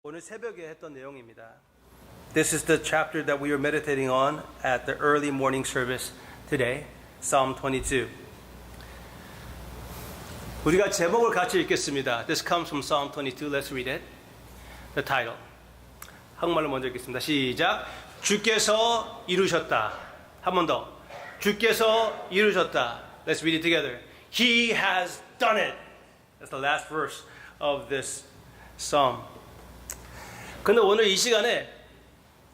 오늘 새벽에 했던 내용입니다. This is the chapter that we are meditating on at the early morning service today, Psalm 22. 우리가 제목을 같이 읽겠습니다. This comes from Psalm 22. Let's read it. The title. 한국말로 먼저 읽겠습니다. 시작. 주께서 이루셨다. 한 번 더. 주께서 이루셨다. Let's read it together. He has done it. That's the last verse of this psalm. 근데 오늘 이 시간에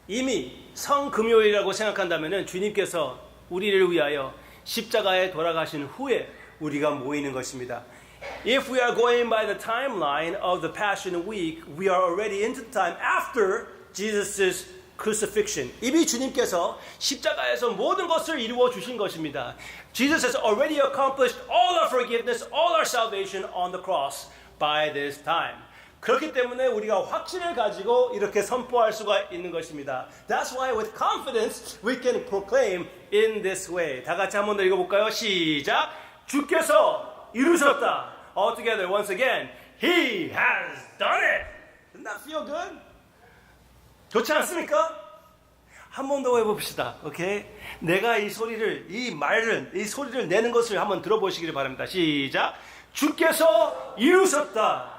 이미 성금요일이라고 생각한다면 주님께서 우리를 위하여 십자가에 돌아가신 후에 우리가 모이는 것입니다. If we are going by the timeline of the Passion Week, we are already into the time after Jesus' crucifixion. 이미 주님께서 십자가에서 모든 것을 이루어 주신 것입니다. Jesus has already accomplished all our forgiveness, all our salvation on the cross by this time. 그렇기 때문에 우리가 확신을 가지고 이렇게 선포할 수가 있는 것입니다. That's why with confidence we can proclaim in this way. 다 같이 한 번 더 읽어볼까요? 시작. 주께서 이루셨다. All together once again. He has done it. Doesn't that feel good? 좋지 않습니까? 한 번 더 해봅시다. 오케이? 내가 이 소리를, 이 소리를 내는 것을 한번 들어보시기를 바랍니다. 시작. 주께서 이루셨다.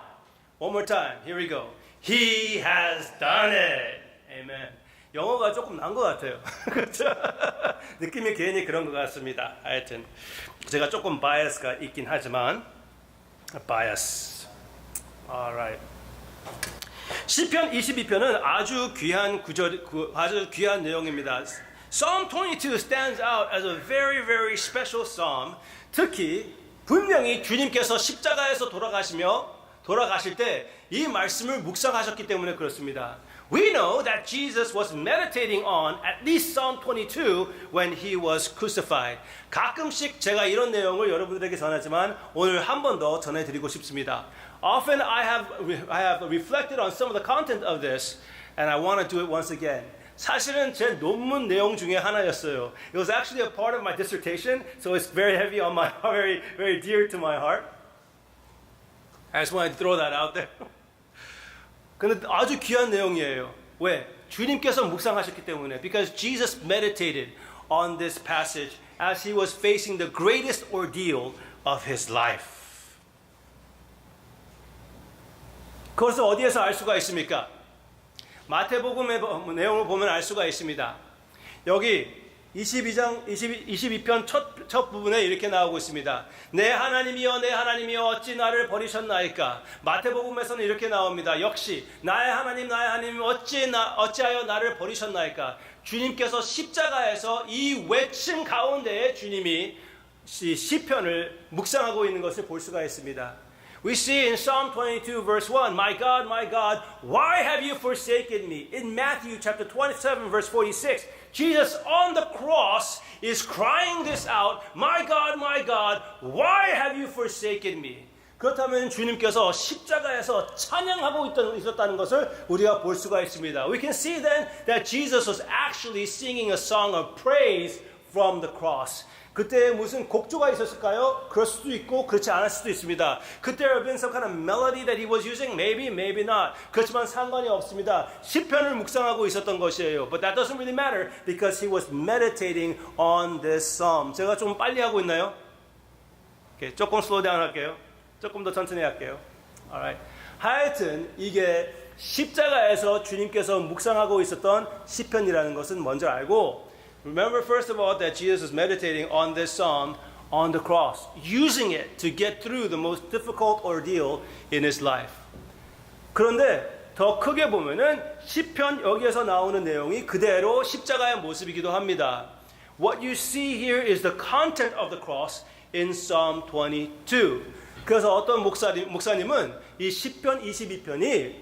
One more time. Here we go. He has done it. Amen. 영어가 조금 난 것 같아요. 그렇죠? 느낌이 괜히 그런 것 같습니다. 하여튼 제가 조금 바이어스가 있긴 하지만 바이어스. Alright. 시편 22편은 아주 귀한 아주 귀한 내용입니다. Psalm 22 stands out as a very, very special psalm. 특히 분명히 주님께서 십자가에서 돌아가실 때 이 말씀을 묵상하셨기 때문에 그렇습니다. We know that Jesus was meditating on at least Psalm 22 when he was crucified. 가끔씩 제가 이런 내용을 여러분들에게 전하지만 오늘 한 번 더 전해드리고 싶습니다. Often I have reflected on some of the content of this and I want to do it once again. 사실은 제 논문 내용 중에 하나였어요. It was actually a part of my dissertation, so it's very heavy on my heart, very dear to my heart. I just wanted to throw that out there. 근데 아주 귀한 내용이에요. 왜? 주님께서 묵상하셨기 때문에. Because Jesus meditated on this passage as he was facing the greatest ordeal of his life. 그것을 어디에서 알 수가 있습니까? 마태복음의 내용을 보면 알 수가 있습니다. 여기 22편 첫 부분에 이렇게 나오고 있습니다. 내 하나님이여 내 하나님이여 어찌 나를 버리셨나이까. 마태복음에서는 이렇게 나옵니다. 역시 나의 하나님 어찌하여 나를 버리셨나이까. 주님께서 십자가에서 이 외침 가운데에 주님이 시편을 묵상하고 있는 것을 볼 수가 있습니다. We see in Psalm 22 verse 1, my God, why have you forsaken me? In Matthew chapter 27 verse 46, Jesus on the cross is crying this out, my God, why have you forsaken me? 그렇다면 주님께서 십자가에서 찬양하고 있었다는 것을 우리가 볼 수가 있습니다. We can see then that Jesus was actually singing a song of praise from the cross. 그때 무슨 곡조가 있었을까요? 그럴 수도 있고 그렇지 않을 수도 있습니다. Could there have been some kind of melody that he was using? Maybe, maybe not. 그렇지만 상관이 없습니다. 시편을 묵상하고 있었던 것이에요. But that doesn't really matter because he was meditating on this psalm. 제가 좀 빨리 하고 있나요? Okay, 조금 slow down 할게요. 조금 더 천천히 할게요. Alright. 하여튼 이게 십자가에서 주님께서 묵상하고 있었던 시편이라는 것은 먼저 알고 Remember first of all that Jesus is meditating on this psalm on the cross, using it to get through the most difficult ordeal in his life. 그런데 더 크게 보면은 시편 여기에서 나오는 내용이 그대로 십자가의 모습이기도 합니다. What you see here is the content of the cross in Psalm 22. 그래서 어떤 목사님은 이 시편 22편이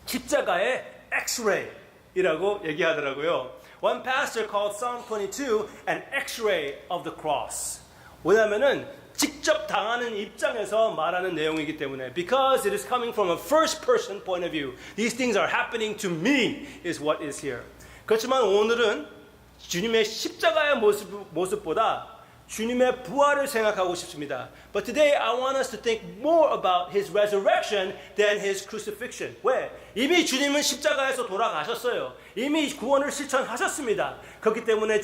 십자가의 X-ray이라고 얘기하더라고요. One pastor called Psalm 22 an X-ray of the cross. 왜냐하면은 직접 당하는 입장에서 말하는 내용이기 때문에. Because it is coming from a first person point of view. These things are happening to me is what is here. 그렇지만 오늘은 주님의 십자가의 모습보다 주님의 부활을 생각하고 싶습니다. But today I want us to think more about His resurrection than His crucifixion. 왜? 이미 주님은 십자가에서 돌아가셨어요. 이미 구원을 실천하셨습니다. 그렇기 때문에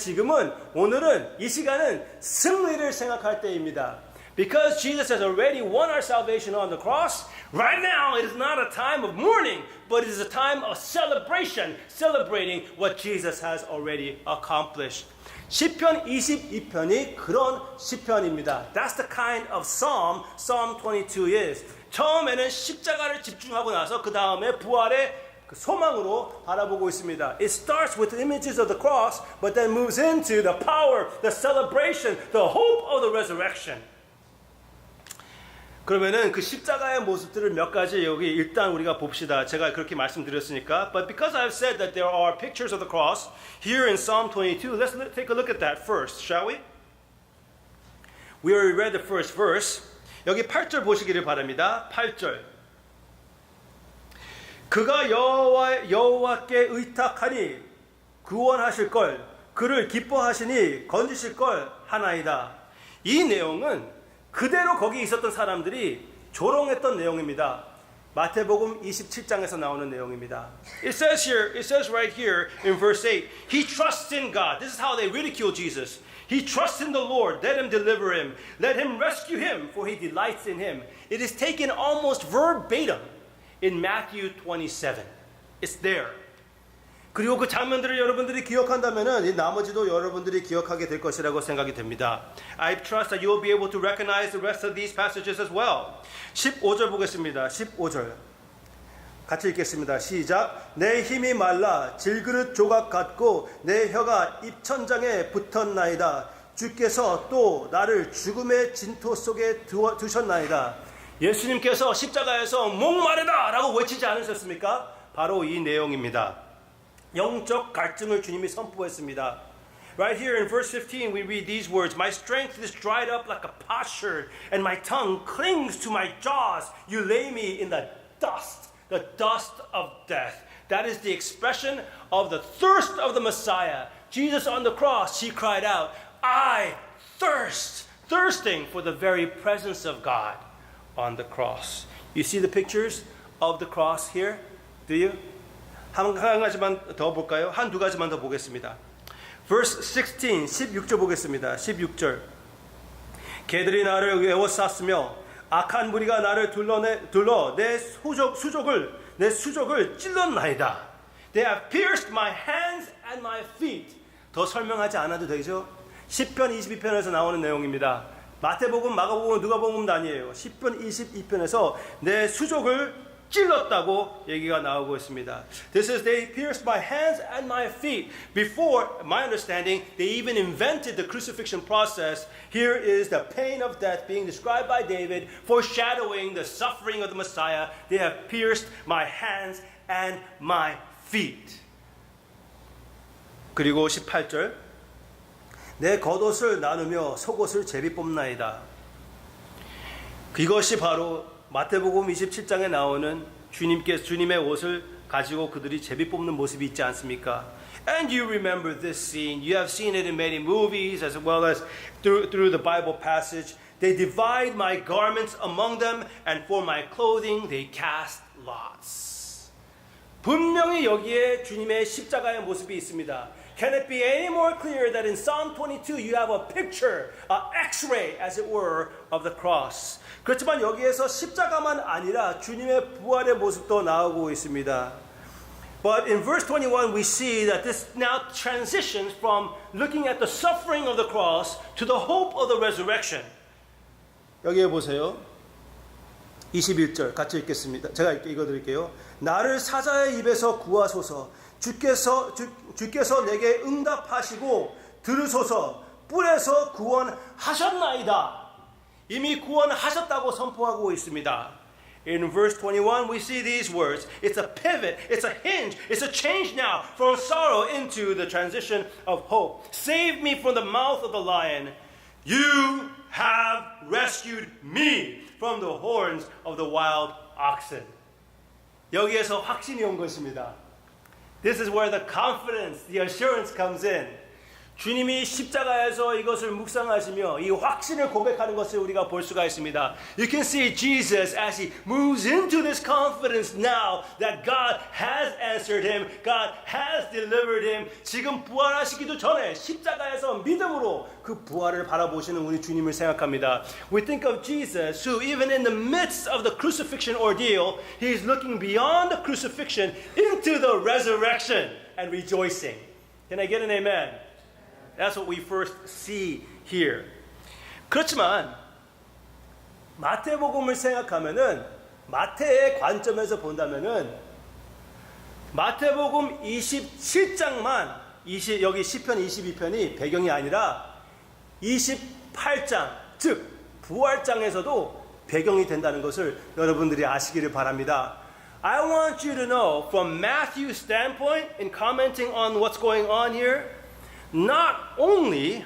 오늘은 이 시간은 승리를 생각할 때입니다. Because Jesus has already won our salvation on the cross, right now it is not a time of mourning, but it is a time of celebration, celebrating what Jesus has already accomplished. 시편 22편이 그런 시편입니다. That's the kind of psalm Psalm 22 is. 처음에는 십자가를 집중하고 나서 그 다음에 부활의 소망으로 바라보고 있습니다. It starts with images of the cross, but then moves into the power, the celebration, the hope of the resurrection. 그러면은 그 십자가의 모습들을 몇 가지 여기 일단 우리가 봅시다. 제가 그렇게 말씀드렸으니까. But because I've said that there are pictures of the cross here in Psalm 22, let's take a look at that first, shall we? We already read the first verse. 여기 8절 보시기를 바랍니다. 8절. 그가 여호와께 의탁하니 구원하실 걸, 그를 기뻐하시니 건지실 걸 하나이다. 이 내용은 그대로 거기 있었던 사람들이 조롱했던 내용입니다. 마태복음 27장에서 나오는 내용입니다. It says right here in verse 8, he trusts in God. This is how they ridicule Jesus. He trusts in the Lord. Let him deliver him. Let him rescue him, for he delights in him. It is taken almost verbatim in Matthew 27. It's there. 그리고 그 장면들을 여러분들이 기억한다면은 이 나머지도 여러분들이 기억하게 될 것이라고 생각이 됩니다. I trust that you will be able to recognize the rest of these passages as well. 15절 보겠습니다. 15절. 같이 읽겠습니다. 시작. 내 힘이 말라 질그릇 조각 같고 내 혀가 입천장에 붙었나이다. 주께서 또 나를 죽음의 진토 속에 두셨나이다. 예수님께서 십자가에서 목마르다 라고 외치지 않으셨습니까? 바로 이 내용입니다. 영적 갈증을 주님이 선포했습니다. Right here in verse 15 we read these words. My strength is dried up like a potsherd and my tongue clings to my jaws. You lay me in the dust of death. That is the expression of the thirst of the Messiah. Jesus on the cross, he cried out, I thirst, thirsting for the very presence of God on the cross. You see the pictures of the cross here? Do you? 한 가지만 더 볼까요? 두 가지만 더 보겠습니다. Verse 16, 16절 보겠습니다. 16절. 개들이 나를 에워쌌으며 악한 무리가 나를 둘러 내 수족을 찔렀나이다. They have pierced my hands and my feet. 더 설명하지 않아도 되죠? 시편 22편에서 나오는 내용입니다. 마태복음, 마가복음, 누가복음도 아니에요. 시편 22편에서 내 수족을 찔렀다고 얘기가 나오고 있습니다. This is they pierced my hands and my feet. Before my understanding, they even invented the crucifixion process. Here is the pain of death being described by David, foreshadowing the suffering of the Messiah. They have pierced my hands and my feet. 그리고 18절. 내 겉옷을 나누며 속옷을 제비 뽑나이다. 이것이 바로 마태복음 27장에 나오는 주님의 옷을 가지고 그들이 제비 뽑는 모습이 있지 않습니까? And you remember this scene. You have seen it in many movies as well as through the Bible passage. They divide my garments among them and for my clothing they cast lots. 분명히 여기에 주님의 십자가의 모습이 있습니다. Can it be any more clear that in Psalm 22 you have a picture, an X-ray as it were, of the cross? 그렇지만 여기에서 십자가만 아니라 주님의 부활의 모습도 나오고 있습니다. But in verse 21 we see that this now transitions from looking at the suffering of the cross to the hope of the resurrection. 여기에 보세요. 21절 같이 읽겠습니다. 제가 읽어드릴게요. 나를 사자의 입에서 구하소서. 주께서 내게 응답하시고 들으소서. 뿔에서 구원하셨나이다. 이미 구원하셨다고 선포하고 있습니다. In verse 21 we see these words. It's a pivot, it's a hinge, it's a change now from sorrow into the transition of hope. Save me from the mouth of the lion. You have rescued me from the horns of the wild oxen. 여기에서 확신이 온 것입니다. This is where the confidence, the assurance comes in. 주님이 십자가에서 이것을 묵상하시며 이 확신을 고백하는 것을 우리가 볼 수가 있습니다. You can see Jesus as he moves into this confidence now that God has answered him, God has delivered him. 지금 부활하시기도 전에 십자가에서 믿음으로 그 부활을 바라보시는 우리 주님을 생각합니다. We think of Jesus who even in the midst of the crucifixion ordeal, he is looking beyond the crucifixion into the resurrection and rejoicing. Can I get an amen? That's what we first see here. 그렇지만 마태복음을 생각하면은 마태의 관점에서 본다면은 마태복음 27장만 여기 시편 22편이 배경이 아니라 28장 즉 부활장에서도 배경이 된다는 것을 여러분들이 아시기를 바랍니다. I want you to know from Matthew's standpoint in commenting on what's going on here, not only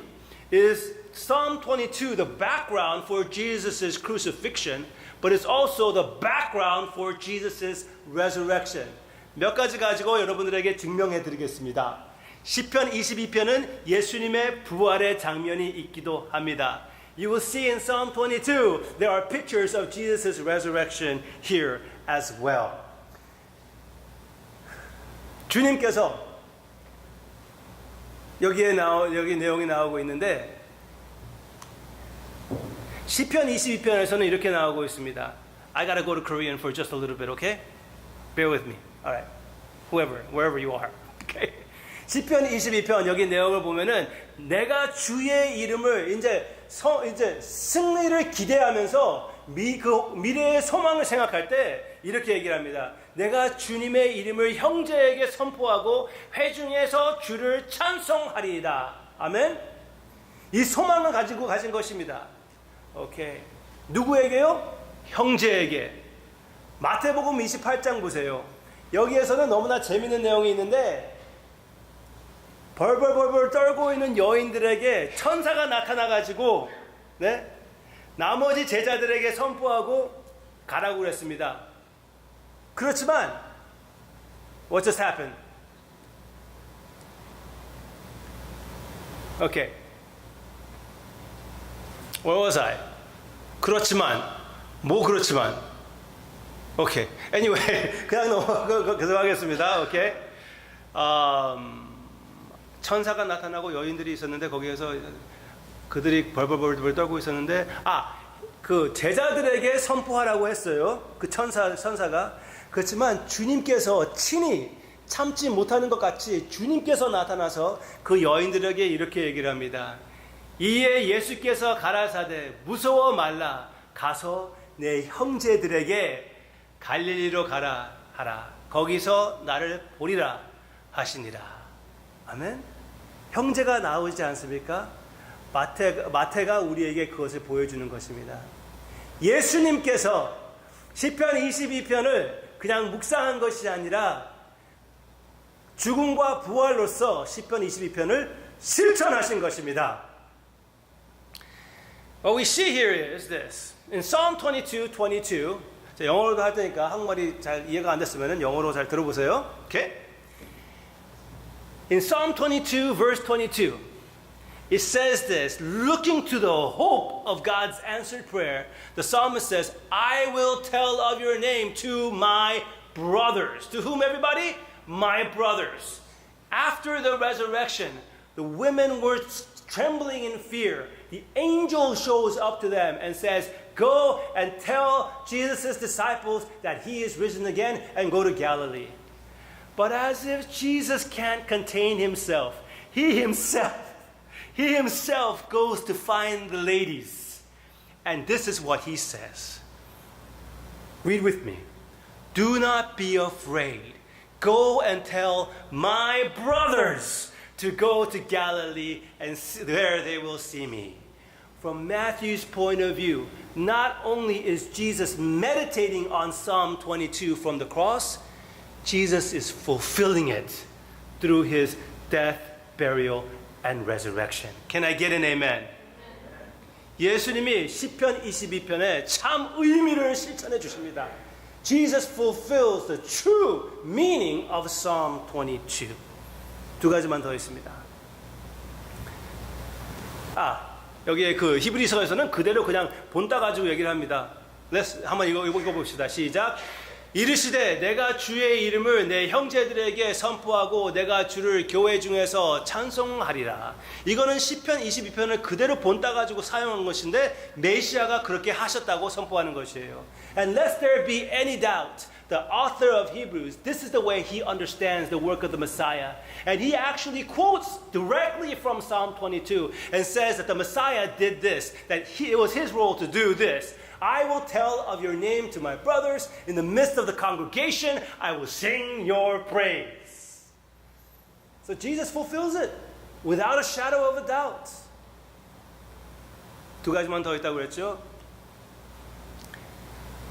is Psalm 22 the background for Jesus' crucifixion, but it's also the background for Jesus' resurrection. 몇 가지 가지고 여러분들에게 증명해 드리겠습니다. 시편 22편은 예수님의 부활의 장면이 있기도 합니다. You will see in Psalm 22 there are pictures of Jesus' resurrection here as well. 주님께서 여기 내용이 나오고 있는데 시편 22편에서는 이렇게 나오고 있습니다. I gotta go to Korean for just a little bit, okay? Bear with me. All right. Wherever you are. Okay. 시편 22편 여기 내용을 보면은 내가 주의 이름을 이제 승리를 기대하면서 그 미래의 소망을 생각할 때 이렇게 얘기를 합니다. 내가 주님의 이름을 형제에게 선포하고 회중에서 주를 찬송하리이다. 아멘. 이 소망을 가지고 가진 것입니다. 오케이. 누구에게요? 형제에게. 마태복음 28장 보세요. 여기에서는 너무나 재미있는 내용이 있는데 벌벌벌벌 떨고 있는 여인들에게 천사가 나타나가지고 나머지 제자들에게 선포하고 가라고 그랬습니다. 그렇지만 what just happened? Okay. Where was I? 그렇지만 그렇지만 Okay. Anyway, 그냥 계속 하겠습니다. Okay. 천사가 나타나고 여인들이 있었는데 거기에서 그들이 벌벌벌 떨고 있었는데 그 제자들에게 선포하라고 했어요. 그 천사가. 그렇지만 주님께서 친히 참지 못하는 것 같이 주님께서 나타나서 그 여인들에게 이렇게 얘기를 합니다. 이에 예수께서 가라사대 무서워 말라 가서 내 형제들에게 갈릴리로 가라 하라. 거기서 나를 보리라 하시니라. 아멘. 형제가 나오지 않습니까? 마태가 우리에게 그것을 보여주는 것입니다. 예수님께서 시편 22편을 그냥 묵상한 것이 아니라 죽음과 부활로서 시편 22편을 실천하신 것입니다. What we see here is this. In Psalm 22:22, 영어로도 할 테니까 한국말이 잘 이해가 안 됐으면 영어로 잘 들어보세요. Okay? In Psalm 22, verse 22, it says this, looking to the hope of God's answered prayer, the psalmist says, I will tell of your name to my brothers. To whom, everybody? My brothers. After the resurrection, the women were trembling in fear. The angel shows up to them and says, go and tell Jesus' disciples that he is risen again and go to Galilee. But as if Jesus can't contain himself, he himself goes to find the ladies. And this is what he says. Read with me. Do not be afraid. Go and tell my brothers to go to Galilee, and there they will see me. From Matthew's point of view, not only is Jesus meditating on Psalm 22 from the cross, Jesus is fulfilling it through his death, burial, and resurrection. Can I get an amen? 예수님이 시편 22편에 참 의미를 실천해 주십니다. Jesus fulfills the true meaning of Psalm 22. 두 가지만 더 있습니다. 여기에 그 히브리서에서는 그대로 그냥 본따 가지고 얘기를 합니다. 한번 이거 봅시다. 시작. 이르시되 내가 주의 이름을 내 형제들에게 선포하고 내가 주를 교회 중에서 찬송하리라. 이거는 시편 22편을 그대로 본따 가지고 사용한 것인데 메시아가 그렇게 하셨다고 선포하는 것이에요. And lest there be any doubt, the author of Hebrews, this is the way he understands the work of the Messiah. And he actually quotes directly from Psalm 22 and says that the Messiah did this, that it was his role to do this. I will tell of your name to my brothers. In the midst of the congregation, I will sing your praise. So Jesus fulfills it without a shadow of a doubt. 두 가지만 더 있다고 그랬죠?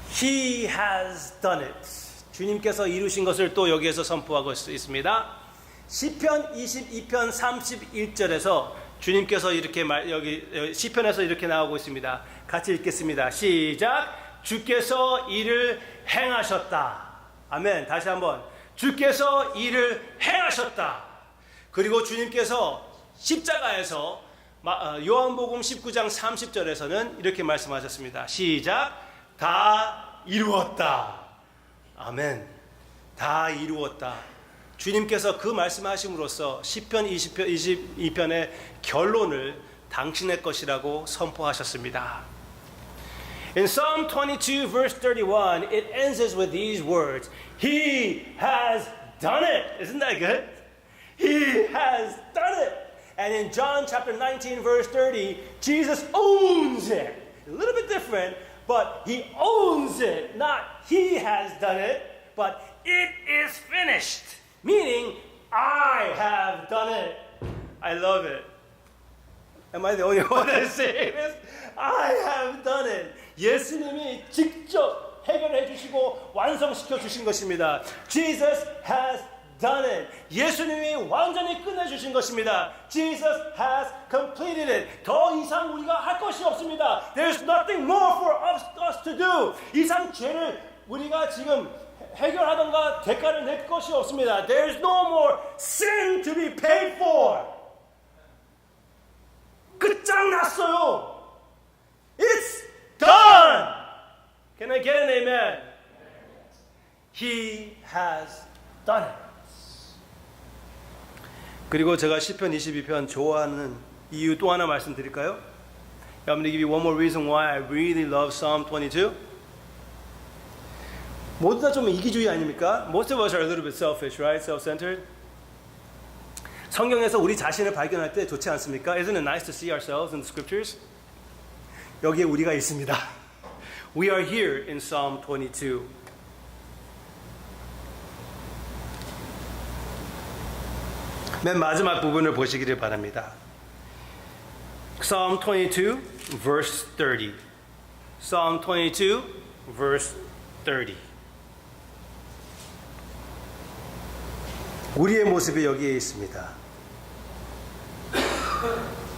He has done it. 주님께서 이루신 것을 또 여기에서 선포하고 있습니다. 시편 22편 31절에서 주님께서 이렇게 여기 시편에서 이렇게 나오고 있습니다. 같이 읽겠습니다. 시작. 주께서 이를 행하셨다. 아멘. 다시 한번. 주께서 이를 행하셨다. 그리고 주님께서 십자가에서 요한복음 19장 30절에서는 이렇게 말씀하셨습니다. 시작. 다 이루었다. 아멘. 다 이루었다. 주님께서 그 말씀하심으로써 시편 22편의 결론을 당신의 것이라고 선포하셨습니다. In Psalm 22 verse 31, it ends us with these words. He has done it. Isn't that good? He has done it. And in John chapter 19 verse 30, Jesus owns it. A little bit different, but he owns it. Not he has done it, but it is finished. Meaning, I have done it. I love it. Am I the only one that is saying this? I have done it. 예수님이 직접 해결해 주시고 완성시켜 주신 것입니다. Jesus has done it. 예수님이 완전히 끝내주신 것입니다. Jesus has completed it. 더 이상 우리가 할 것이 없습니다. There's nothing more for us to do. 이상 죄를 우리가 지금 해결하던가 대가를 낼 것이 없습니다. There's no more sin to be paid for. 끝장났어요. It's done. Can I get an amen? He has done it. 그리고 제가 시편 22편 좋아하는 이유 또 하나 말씀드릴까요? I'm going to give you one more reason why I really love Psalm 22. 모두 다 좀 이기주의 아닙니까? Most of us are a little bit selfish, right? Self-centered. 성경에서 우리 자신을 발견할 때 좋지 않습니까? Isn't it nice to see ourselves in the scriptures? 여기에 우리가 있습니다. We are here in Psalm 22. 맨 마지막 부분을 보시기를 바랍니다. Psalm 22, verse 30. Psalm 22, verse 30. 우리의 모습이 여기에 있습니다.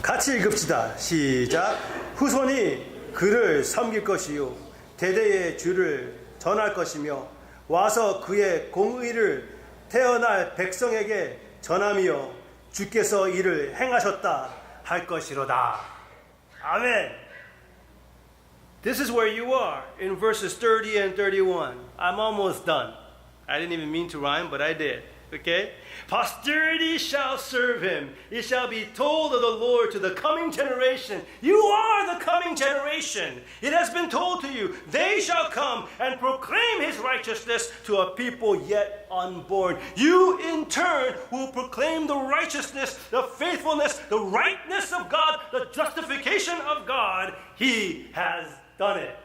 같이 읽읍시다. 시작. 후손이 그를 섬길 것이요 대대의 주를 전할 것이며 와서 그의 공의를 태어날 백성에게 전함이여 주께서 이를 행하셨다 할 것이로다. 아멘. This is where you are in verses 30 and 31. I'm almost done. I didn't even mean to rhyme, but I did. Okay? Posterity shall serve him. It shall be told of the Lord to the coming generation. You are the coming generation. It has been told to you. They shall come and proclaim his righteousness to a people yet unborn. You in turn will proclaim the righteousness, the faithfulness, the rightness of God, the justification of God. He has done it.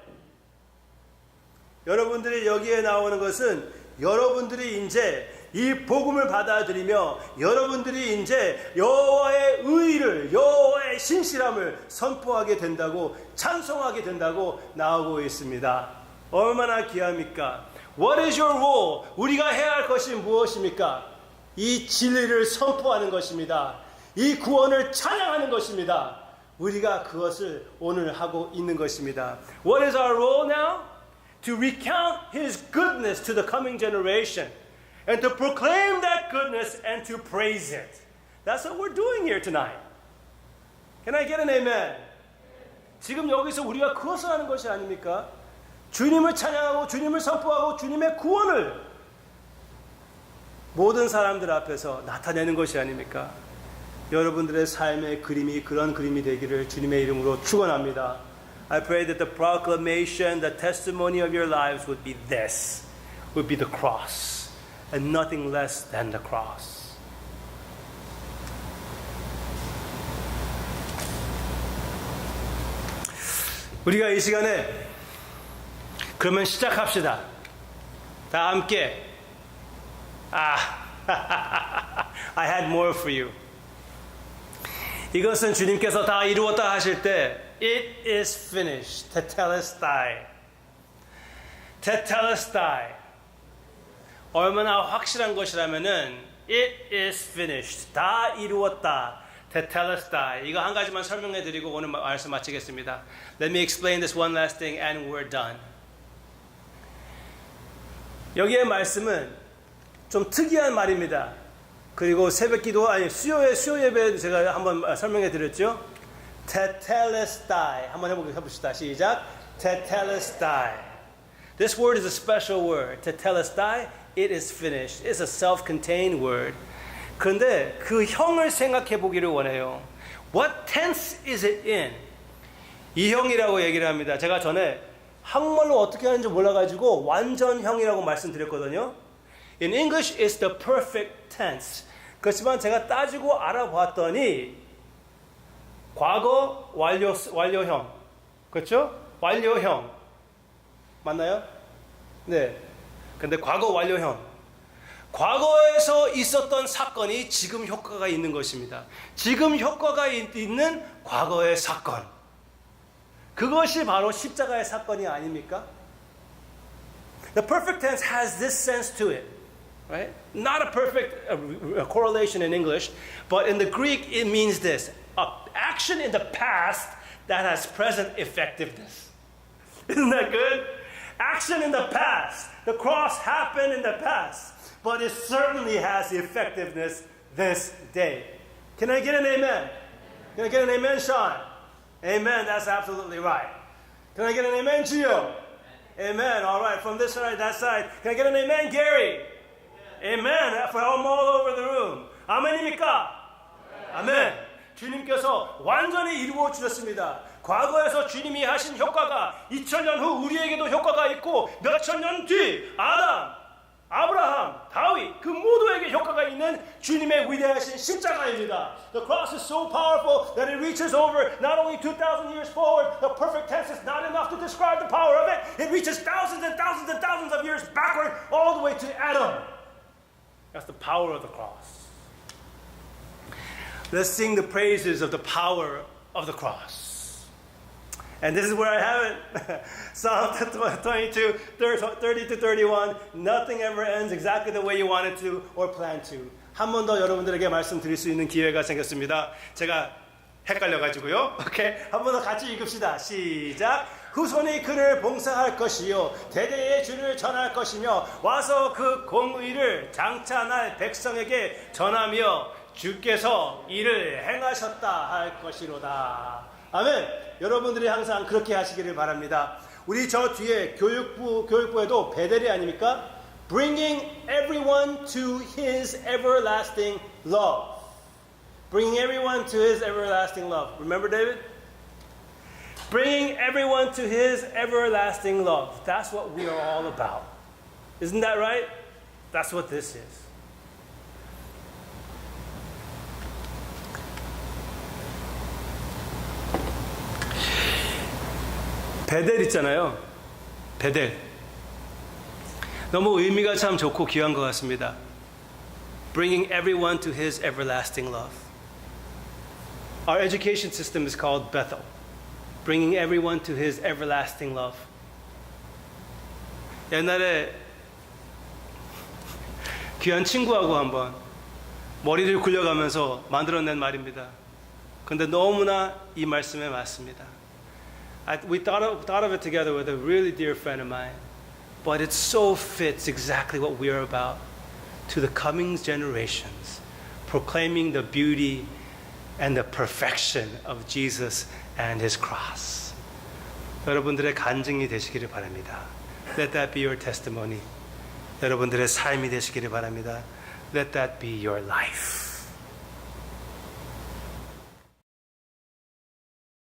여러분들이 여기에 나오는 것은 여러분들이 이제 이 복음을 받아들이며 여러분들이 이제 여호와의 의를 여호와의 신실함을 선포하게 된다고 찬송하게 된다고 나오고 있습니다. 얼마나 귀합니까? What is your role? 우리가 해야 할 것이 무엇입니까? 이 진리를 선포하는 것입니다. 이 구원을 찬양하는 것입니다. 우리가 그것을 오늘 하고 있는 것입니다. What is our role now? To recount his goodness to the coming generation. And to proclaim that goodness and to praise it. That's what we're doing here tonight. Can I get an amen? 지금 여기서 우리가 그것을 하는 것이 아닙니까? 주님을 찬양하고 주님을 선포하고 주님의 구원을 모든 사람들 앞에서 나타내는 것이 아닙니까? 여러분들의 삶의 그림이 그런 그림이 되기를 주님의 이름으로 축원합니다. I pray that the proclamation, the testimony of your lives would be this, would be the cross, and nothing less than the cross. 우리가 이 시간에 그러면 시작합시다. 다 함께. I had more for you. 이것은 주님께서 다 이루었다 하실 때 It is finished. Tetelestai. Tetelestai. 얼마나 확실한 것이라면은 It is finished. 다 이루었다. Tetelestai. 이거 한 가지만 설명해 드리고 오늘 말씀 마치겠습니다. Let me explain this one last thing and we're done. 여기의 말씀은 좀 특이한 말입니다. 그리고 새벽기도 아니 수요 예배 제가 한번 설명해 드렸죠. Tetelestai. 한번 해봅시다. 시작. Tetelestai. This word is a special word. Tetelestai. It is finished. It's a self-contained word. 그런데 그 형을 생각해 보기를 원해요. What tense is it in? 이 형이라고 얘기를 합니다. 제가 전에 한국말로 어떻게 하는지 몰라가지고 완전형이라고 말씀드렸거든요. In English, it's the perfect tense. 그렇지만 제가 따지고 알아봤더니 과거 완료형. 그렇죠? 완료형. 맞나요? 네. 근데 과거 완료형. 과거에서 있었던 사건이 지금 효과가 있는 것입니다. 지금 효과가 있는 과거의 사건. 그것이 바로 십자가의 사건이 아닙니까? The perfect tense has this sense to it. Right? Not a perfect correlation in English, but in the Greek it means this. An action in the past that has present effectiveness. Isn't that good? Action in the past. The cross happened in the past, but it certainly has the effectiveness this day. Can I get an amen? Can I get an amen, Sean? Amen, that's absolutely right. Can I get an amen, Gio? Amen, all right, from this side, that side. Can I get an amen, Gary? Amen, from all over the room. 아멘입니까? 아멘. 주님께서 완전히 이루어 주셨습니다. 과거에서 주님이 하신 효과가 2000년 후 우리에게도 효과가 있고 몇천 년 뒤 아담, 아브라함, 다윗 그 모두에게 효과가 있는 주님의 위대하신 십자가입니다. The cross is so powerful that it reaches over not only 2,000 years forward. The perfect tense is not enough to describe the power of it. It reaches thousands and thousands and thousands of years backward all the way to Adam. That's the power of the cross. Let's sing the praises of the power of the cross. And this is where I have it. Psalm 22, 30 to 31. Nothing ever ends exactly the way you want it to or plan to. 한 번 더 여러분들에게 말씀드릴 수 있는 기회가 생겼습니다. 제가 헷갈려가지고요. 오케이, 한 번 더 같이 읽읍시다. 시작. 후손이 그를 봉사할 것이요 대대의 주를 전할 것이며 와서 그 공의를 장차 백성에게 전하며 주께서 이를 행하셨다 할 것이로다. 아멘. 여러분들이 항상 그렇게 하시기를 바랍니다. 우리 저 뒤에 교육부에도 베델이 아닙니까? Bringing everyone to his everlasting love. Bringing everyone to his everlasting love. Remember, David? Bringing everyone to his everlasting love. That's what we are all about. Isn't that right? That's what this is. 베델 있잖아요. 베델. 너무 의미가 참 좋고 귀한 것 같습니다. Bringing everyone to his everlasting love. Our education system is called Bethel. Bringing everyone to his everlasting love. 옛날에 귀한 친구하고 한번 머리를 굴려가면서 만들어낸 말입니다. 근데 너무나 이 말씀에 맞습니다. We thought of it together with a really dear friend of mine. But it so fits exactly what we are about. To the coming generations. Proclaiming the beauty and the perfection of Jesus and His cross. 여러분들의 간증이 되시기를 바랍니다. Let that be your testimony. 여러분들의 삶이 되시기를 바랍니다. Let that be your life.